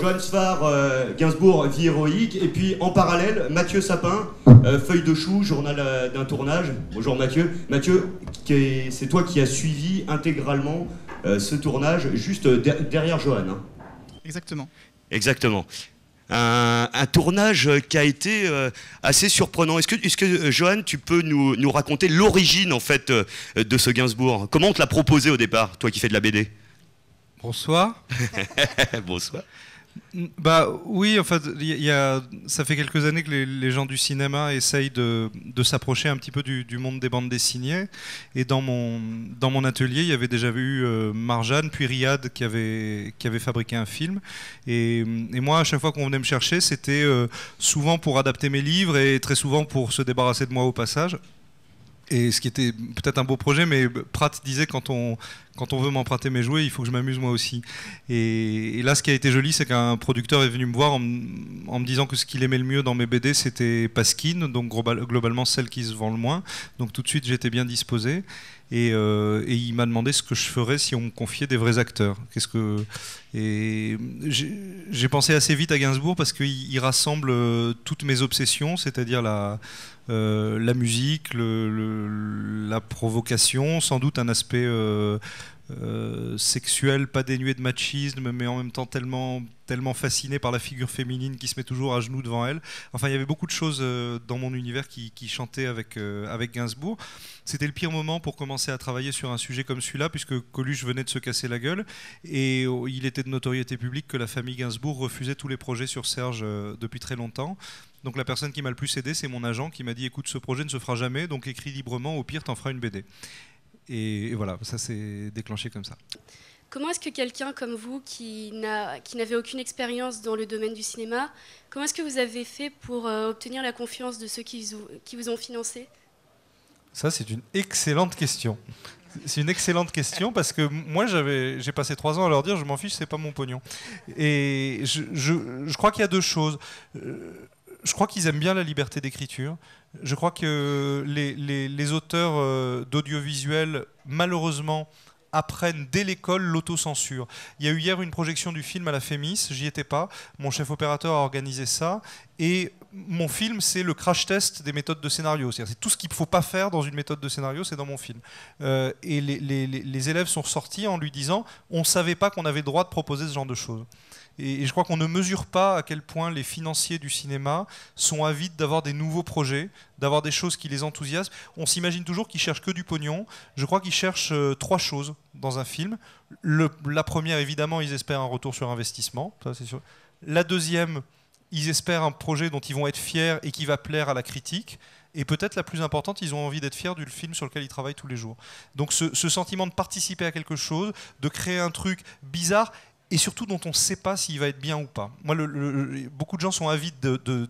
Johann Sfar, Gainsbourg, vie héroïque. Et puis en parallèle, Mathieu Sapin, Feuille de chou, journal d'un tournage. Bonjour Mathieu. Mathieu, c'est toi qui as suivi intégralement ce tournage juste derrière Johann. Hein. Exactement. Exactement. Un tournage qui a été assez surprenant. Est-ce que Johann, tu peux nous raconter l'origine en fait de ce Gainsbourg? Comment on te l'a proposé au départ, toi qui fais de la BD? Bonsoir. Bonsoir. Bah oui, en fait, ça fait quelques années que les gens du cinéma essayent de s'approcher un petit peu du monde des bandes dessinées. Et dans mon atelier, il y avait déjà eu Marjane, puis Riyad qui avait fabriqué un film. Et moi, à chaque fois qu'on venait me chercher, c'était souvent pour adapter mes livres et très souvent pour se débarrasser de moi au passage. Et ce qui était peut-être un beau projet, mais Pratt disait quand on veut m'emprunter mes jouets, il faut que je m'amuse moi aussi. Et là, ce qui a été joli, c'est qu'un producteur est venu me voir en me disant que ce qu'il aimait le mieux dans mes BD, c'était Paskin, donc globalement celle qui se vend le moins. Donc tout de suite, j'étais bien disposé. Et il m'a demandé ce que je ferais si on me confiait des vrais acteurs. Et j'ai pensé assez vite à Gainsbourg parce qu'il rassemble toutes mes obsessions, c'est-à-dire la musique, la provocation, sans doute un aspect sexuel, pas dénué de machisme, mais en même temps tellement fasciné par la figure féminine qui se met toujours à genoux devant elle. Enfin, il y avait beaucoup de choses dans mon univers qui chantaient avec Gainsbourg. C'était le pire moment pour commencer à travailler sur un sujet comme celui-là, puisque Coluche venait de se casser la gueule, et il était de notoriété publique que la famille Gainsbourg refusait tous les projets sur Serge depuis très longtemps. Donc la personne qui m'a le plus aidé, c'est mon agent qui m'a dit « Écoute, ce projet ne se fera jamais, donc écris librement, au pire, t'en feras une BD ». Et voilà, ça s'est déclenché comme ça. Comment est-ce que quelqu'un comme vous, qui n'avait aucune expérience dans le domaine du cinéma, comment est-ce que vous avez fait pour obtenir la confiance de ceux qui vous ont financé? Ça, c'est une excellente question. C'est une excellente question parce que moi, j'ai passé 3 ans à leur dire « je m'en fiche, c'est pas mon pognon ». Et je crois qu'il y a 2 choses. Je crois qu'ils aiment bien la liberté d'écriture. Je crois que les auteurs d'audiovisuel, malheureusement, apprennent dès l'école l'autocensure. Il y a eu hier une projection du film à la Fémis, j'y étais pas, mon chef opérateur a organisé ça, et mon film, c'est le crash test des méthodes de scénario. C'est tout ce qu'il ne faut pas faire dans une méthode de scénario, c'est dans mon film. Et les élèves sont ressortis en lui disant « on ne savait pas qu'on avait le droit de proposer ce genre de choses ». Et je crois qu'on ne mesure pas à quel point les financiers du cinéma sont avides d'avoir des nouveaux projets, d'avoir des choses qui les enthousiasment. On s'imagine toujours qu'ils cherchent que du pognon. Je crois qu'ils cherchent 3 choses dans un film. La première, évidemment, ils espèrent un retour sur investissement. Ça, c'est sûr. La deuxième, ils espèrent un projet dont ils vont être fiers et qui va plaire à la critique. Et peut-être la plus importante, ils ont envie d'être fiers du film sur lequel ils travaillent tous les jours. Donc ce sentiment de participer à quelque chose, de créer un truc bizarre, et surtout dont on ne sait pas s'il va être bien ou pas. Moi, beaucoup de gens sont avides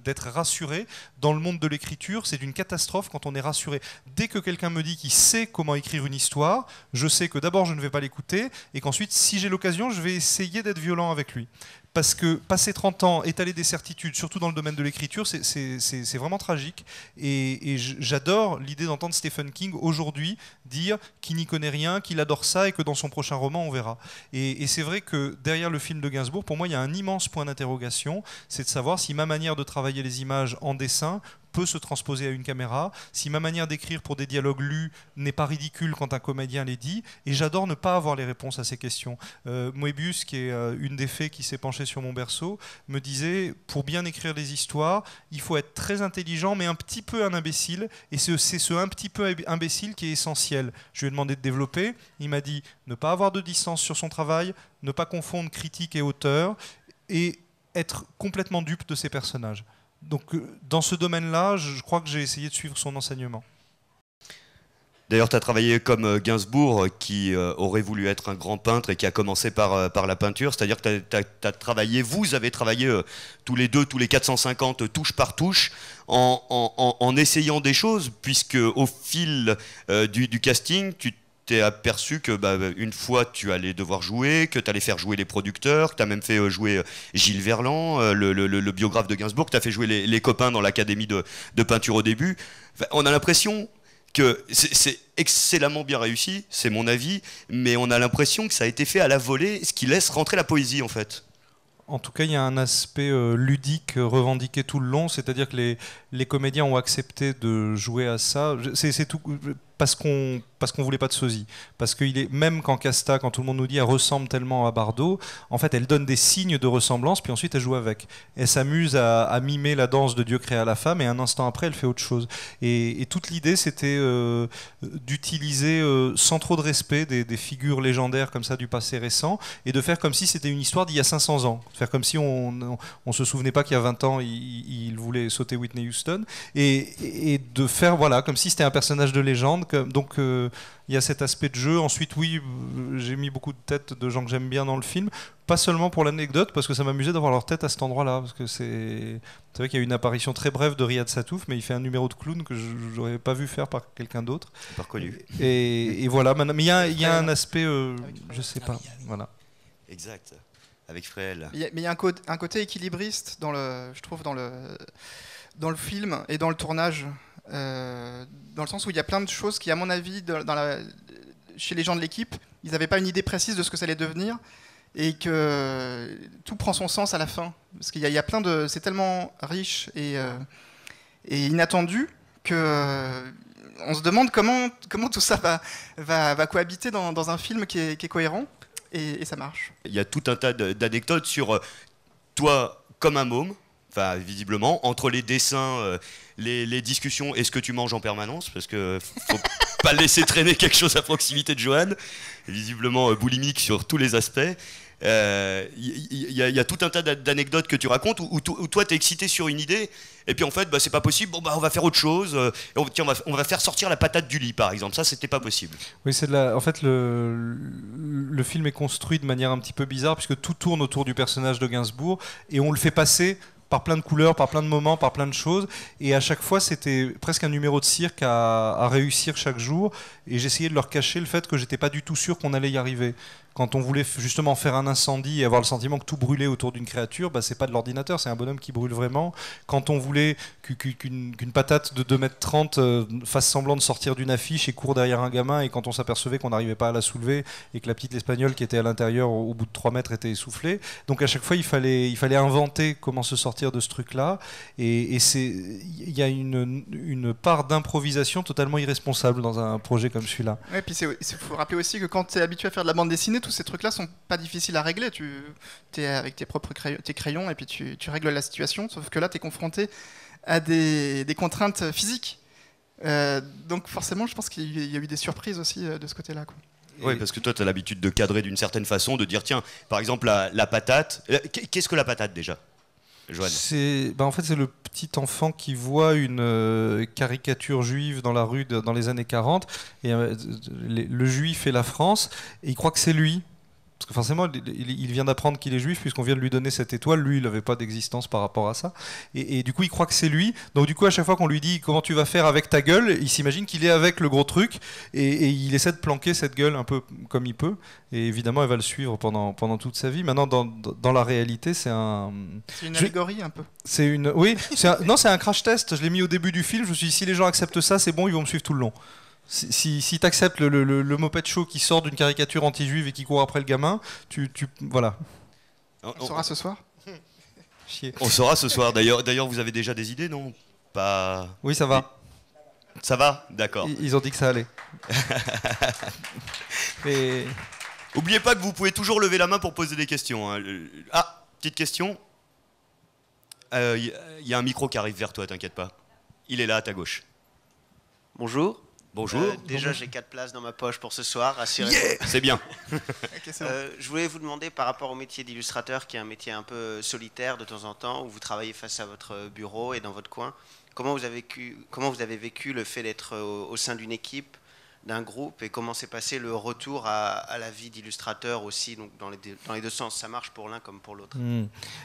d'être rassurés. Dans le monde de l'écriture, c'est une catastrophe quand on est rassuré. Dès que quelqu'un me dit qu'il sait comment écrire une histoire, je sais que d'abord, je ne vais pas l'écouter, et qu'ensuite, si j'ai l'occasion, je vais essayer d'être violent avec lui. Parce que passer 30 ans, étaler des certitudes, surtout dans le domaine de l'écriture, c'est vraiment tragique. Et j'adore l'idée d'entendre Stephen King aujourd'hui dire qu'il n'y connaît rien, qu'il adore ça et que dans son prochain roman, on verra. Et c'est vrai que derrière le film de Gainsbourg, pour moi, il y a un immense point d'interrogation, c'est de savoir si ma manière de travailler les images en dessin peut se transposer à une caméra, si ma manière d'écrire pour des dialogues lus n'est pas ridicule quand un comédien les dit, et j'adore ne pas avoir les réponses à ces questions. Moebius, qui est une des fées qui s'est penchée sur mon berceau, me disait, pour bien écrire des histoires, il faut être très intelligent, mais un petit peu un imbécile, et c'est ce un petit peu imbécile qui est essentiel. Je lui ai demandé de développer, il m'a dit, ne pas avoir de distance sur son travail, ne pas confondre critique et auteur, et être complètement dupe de ses personnages. Donc dans ce domaine-là, je crois que j'ai essayé de suivre son enseignement. D'ailleurs, tu as travaillé comme Gainsbourg, qui aurait voulu être un grand peintre et qui a commencé par la peinture. C'est-à-dire que vous avez travaillé tous les 450 touche par touche en essayant des choses, puisque au fil du casting, tu t'es aperçu que une fois tu allais devoir jouer, que tu allais faire jouer les producteurs, que tu as même fait jouer Gilles Verland, le biographe de Gainsbourg, que tu as fait jouer les copains dans l'académie de peinture au début. Enfin, on a l'impression que c'est excellemment bien réussi, c'est mon avis, mais on a l'impression que ça a été fait à la volée, ce qui laisse rentrer la poésie en fait. En tout cas, il y a un aspect ludique revendiqué tout le long, c'est-à-dire que les comédiens ont accepté de jouer à ça. C'est tout parce qu'on voulait pas de sosie. Parce qu'il est même quand Casta, quand tout le monde nous dit elle ressemble tellement à Bardot, en fait, elle donne des signes de ressemblance, puis ensuite elle joue avec. Elle s'amuse à mimer la danse de Dieu créa la femme, et un instant après, elle fait autre chose. Et toute l'idée, c'était d'utiliser sans trop de respect des figures légendaires comme ça du passé récent, et de faire comme si c'était une histoire d'il y a 500 ans. Faire comme si on se souvenait pas qu'il y a 20 ans, il voulait sauter Whitney Houston, et de faire voilà comme si c'était un personnage de légende. Donc il y a cet aspect de jeu. Ensuite, oui, j'ai mis beaucoup de têtes de gens que j'aime bien dans le film, pas seulement pour l'anecdote, parce que ça m'amusait d'avoir leur tête à cet endroit-là, parce que c'est vrai qu'il y a une apparition très brève de Riyad Satouf, mais il fait un numéro de clown que je n'aurais pas vu faire par quelqu'un d'autre. Pas reconnu. Et voilà, mais il y a un aspect, je sais pas, voilà. Exact, avec Fréhel. Mais il y a un côté équilibriste, je trouve, dans le film et dans le tournage. Dans le sens où il y a plein de choses qui, à mon avis, chez les gens de l'équipe, ils n'avaient pas une idée précise de ce que ça allait devenir, et que tout prend son sens à la fin. Parce qu'il y a plein de... C'est tellement riche et inattendu que on se demande comment tout ça va cohabiter dans un film qui est cohérent, et ça marche. Il y a tout un tas d'anecdotes sur toi comme un môme, enfin visiblement, entre les dessins, les discussions et ce que tu manges en permanence, parce que faut pas laisser traîner quelque chose à proximité de Johan, visiblement boulimique sur tous les aspects. Il y a tout un tas d'anecdotes que tu racontes où toi t'es excité sur une idée, et puis en fait c'est pas possible, on va faire autre chose, tiens, on va faire sortir la patate du lit par exemple, ça c'était pas possible. Oui, en fait le film est construit de manière un petit peu bizarre, puisque tout tourne autour du personnage de Gainsbourg, et on le fait passer par plein de couleurs, par plein de moments, par plein de choses, et à chaque fois c'était presque un numéro de cirque à réussir chaque jour, et j'essayais de leur cacher le fait que j'étais pas du tout sûr qu'on allait y arriver. Quand on voulait justement faire un incendie et avoir le sentiment que tout brûlait autour d'une créature, c'est pas de l'ordinateur, c'est un bonhomme qui brûle vraiment. Quand on voulait qu'une patate de 2,30 m fasse semblant de sortir d'une affiche et court derrière un gamin, et quand on s'apapercevait qu'on n'arrivait pas à la soulever et que la petite espagnole qui était à l'intérieur au bout de 3 mètres était essoufflée. Donc à chaque fois il fallait inventer comment se sortir de ce truc-là, et il y a une part d'improvisation totalement irresponsable dans un projet comme celui-là. Ouais, puis il faut rappeler aussi que quand tu es habitué à faire de la bande dessinée, tous ces trucs-là sont pas difficiles à régler. Tu es avec tes propres crayons, et puis tu règles la situation, sauf que là tu es confronté à des contraintes physiques. Donc forcément, je pense qu'il y a eu des surprises aussi de ce côté-là, quoi. Oui, parce que toi tu as l'habitude de cadrer d'une certaine façon, de dire tiens, par exemple la patate, qu'est-ce que la patate déjà, Joanne? En fait, c'est le petit enfant qui voit une caricature juive dans la rue dans les années 40, et le juif et la France, et il croit que c'est lui. Parce que forcément, il vient d'apprendre qu'il est juif, puisqu'on vient de lui donner cette étoile. Lui, il n'avait pas d'existence par rapport à ça. Et du coup, il croit que c'est lui. Donc du coup, à chaque fois qu'on lui dit comment tu vas faire avec ta gueule, il s'imagine qu'il est avec le gros truc. Et il essaie de planquer cette gueule un peu comme il peut. Et évidemment, elle va le suivre pendant toute sa vie. Maintenant, dans la réalité, c'est une allégorie un peu. Oui, c'est un crash test. Je l'ai mis au début du film. Je me suis dit, si les gens acceptent ça, c'est bon, ils vont me suivre tout le long. Si tu acceptes le Moped Show qui sort d'une caricature anti-juive et qui court après le gamin, voilà. On saura ce soir. Chier. On saura ce soir. D'ailleurs, vous avez déjà des idées, non? Pas. Oui, ça va. Ça va? D'accord. Ils ont dit que ça allait. Et... Oubliez pas que vous pouvez toujours lever la main pour poser des questions. Hein. Ah, petite question. Y a un micro qui arrive vers toi, t'inquiète pas. Il est là à ta gauche. Bonjour. Bonjour. Déjà, j'ai 4 places dans ma poche pour ce soir, rassurez-vous. Yeah, c'est bien. Okay, je voulais vous demander, par rapport au métier d'illustrateur, qui est un métier un peu solitaire de temps en temps, où vous travaillez face à votre bureau et dans votre coin, comment vous avez vécu le fait d'être au sein d'une équipe, d'un groupe, et comment s'est passé le retour à la vie d'illustrateur aussi, donc dans les deux sens, ça marche pour l'un comme pour l'autre.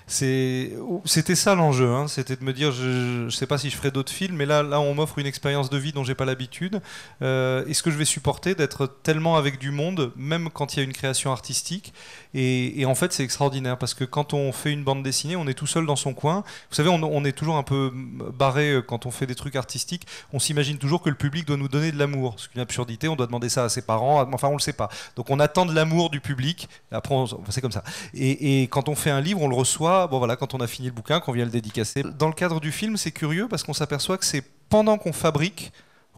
C'était ça l'enjeu, hein. C'était de me dire, je sais pas si je ferai d'autres films, mais là on m'offre une expérience de vie dont j'ai pas l'habitude. Est-ce que je vais supporter d'être tellement avec du monde, même quand il y a une création artistique? Et en fait c'est extraordinaire, parce que quand on fait une bande dessinée, on est tout seul dans son coin. Vous savez, on est toujours un peu barré quand on fait des trucs artistiques. On s'imagine toujours que le public doit nous donner de l'amour, ce qui est une absurdité absurdités, on doit demander ça à ses parents, enfin on le sait pas. Donc on attend de l'amour du public, après c'est comme ça. Et quand on fait un livre, on le reçoit, bon voilà, quand on a fini le bouquin, qu'on vient le dédicacer. Dans le cadre du film, c'est curieux parce qu'on s'aperçoit que c'est pendant qu'on fabrique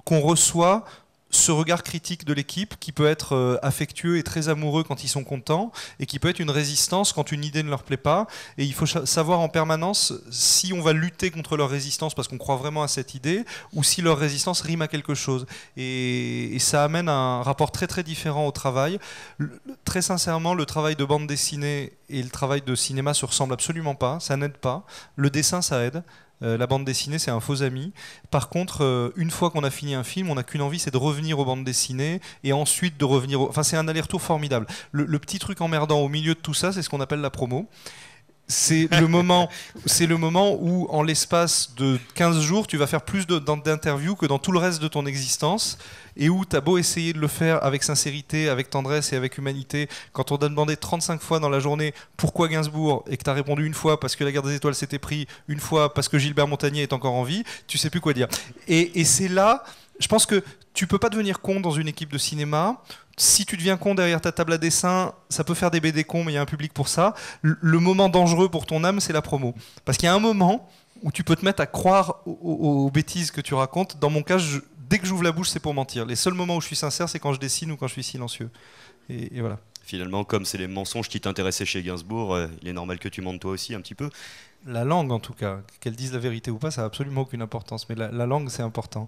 qu'on reçoit ce regard critique de l'équipe qui peut être affectueux et très amoureux quand ils sont contents et qui peut être une résistance quand une idée ne leur plaît pas. Et il faut savoir en permanence si on va lutter contre leur résistance parce qu'on croit vraiment à cette idée ou si leur résistance rime à quelque chose. Et ça amène un rapport très très différent au travail. Très sincèrement, le travail de bande dessinée et le travail de cinéma se ressemblent absolument pas, ça n'aide pas. Le dessin, ça aide. La bande dessinée, c'est un faux ami. Par contre, une fois qu'on a fini un film, on n'a qu'une envie, c'est de revenir aux bandes dessinées et ensuite de revenir... Enfin, c'est un aller-retour formidable. Le petit truc emmerdant au milieu de tout ça, c'est ce qu'on appelle la promo. C'est le moment où, en l'espace de 15 jours, tu vas faire plus d'interviews que dans tout le reste de ton existence et où tu as beau essayer de le faire avec sincérité, avec tendresse et avec humanité. Quand on t'a demandé 35 fois dans la journée pourquoi Gainsbourg et que tu as répondu une fois parce que la Guerre des Étoiles s'était pris, une fois parce que Gilbert Montagnier est encore en vie, tu sais plus quoi dire. Et c'est là, je pense que tu peux pas devenir con dans une équipe de cinéma. Si tu deviens con derrière ta table à dessin, ça peut faire des BD cons, mais il y a un public pour ça. Le moment dangereux pour ton âme, c'est la promo. Parce qu'il y a un moment où tu peux te mettre à croire aux bêtises que tu racontes. Dans mon cas, dès que j'ouvre la bouche, c'est pour mentir. Les seuls moments où je suis sincère, c'est quand je dessine ou quand je suis silencieux. Et voilà. Finalement, comme c'est les mensonges qui t'intéressaient chez Gainsbourg, il est normal que tu mentes toi aussi un petit peu. La langue, en tout cas. Qu'elle dise la vérité ou pas, ça n'a absolument aucune importance. Mais la langue, c'est important.